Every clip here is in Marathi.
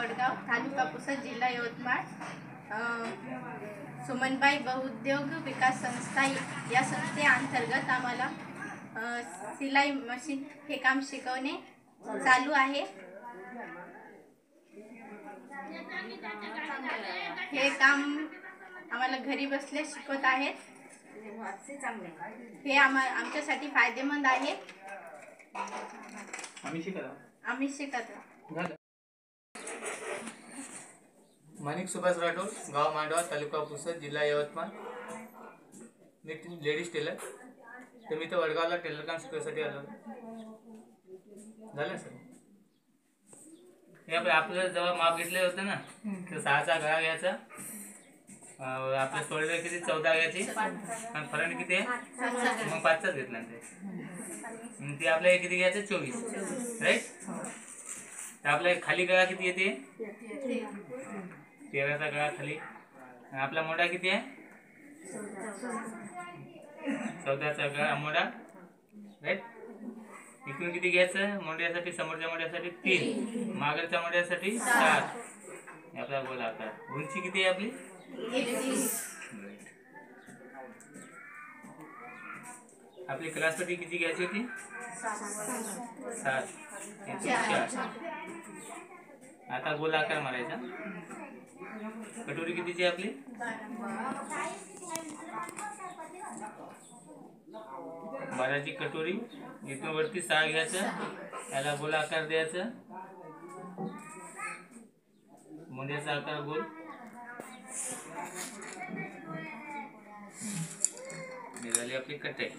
वडगाव, तालुका पुसद, जिल्हा यवतमाळ. सुमनबाई बहुउद्योग विकास संस्था या संस्थेअंतर्गत आम्हाला सिलाई मशीन हे काम शिकवणे चालू आहे. हे काम आम्हाला घरी बसल्या शिकवत आहेत. हे आमच्यासाठी फायदेमंद आहे. आम्ही शिकत माणिक सुभाष राठोड, गाव मांडवा, तालुका पुसद, जिल्हा यवतमाळ. मी लेडीज टेलर. तर मी तर वडगावला टेलर काम शिकण्यासाठी आलो. झालं सर. हे आपलं जेव्हा माप घेतलं होतं ना, तर 6चा गळा घ्यायचा. आपल्या शोल्डर किती 14 घ्यायची आणि फ्रंट किती आहे मग 5चाच घेतला ते. ते आपल्या किती घ्यायचं 24, राईट. तर आपल्या खाली गळा किती येते 13चा गळा खाली. आणि आपला मोठा किती आहे 14चा गळा मोठा, राईट. इकडून किती घ्यायचं मोठ्यासाठी, समोरच्या मोठ्यासाठी 3, मागच्या मोठ्यासाठी 7. आपला गोल आकार. उंची किती आहे आपली 21. आपली क्लाससाठी किती घ्यायची होती 7. आता गोल आकार मारायचा. कटोरी कितीची आपली 12ची कटोरी. इथून वरती 6 घ्यायचं, याला गोल आकार द्यायचं. मुंड्याचा आकार गोल. झाली आपली कटाई.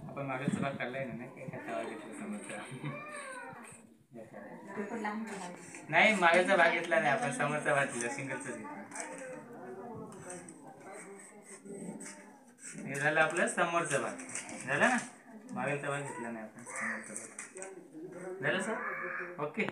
आपण मागेचा भाग काढलाय ना, काही कसा घेतला समोरचा नाही. मागेचा भाग घेतला नाही आपण, समोरचा भाग दिला, सिंगलचा दिला. हे झालं आपलं समोरचा भाग झाला ना. मागेचा भाग घेतला नाही आपण, समोरचा भाग झालं सर. ओके.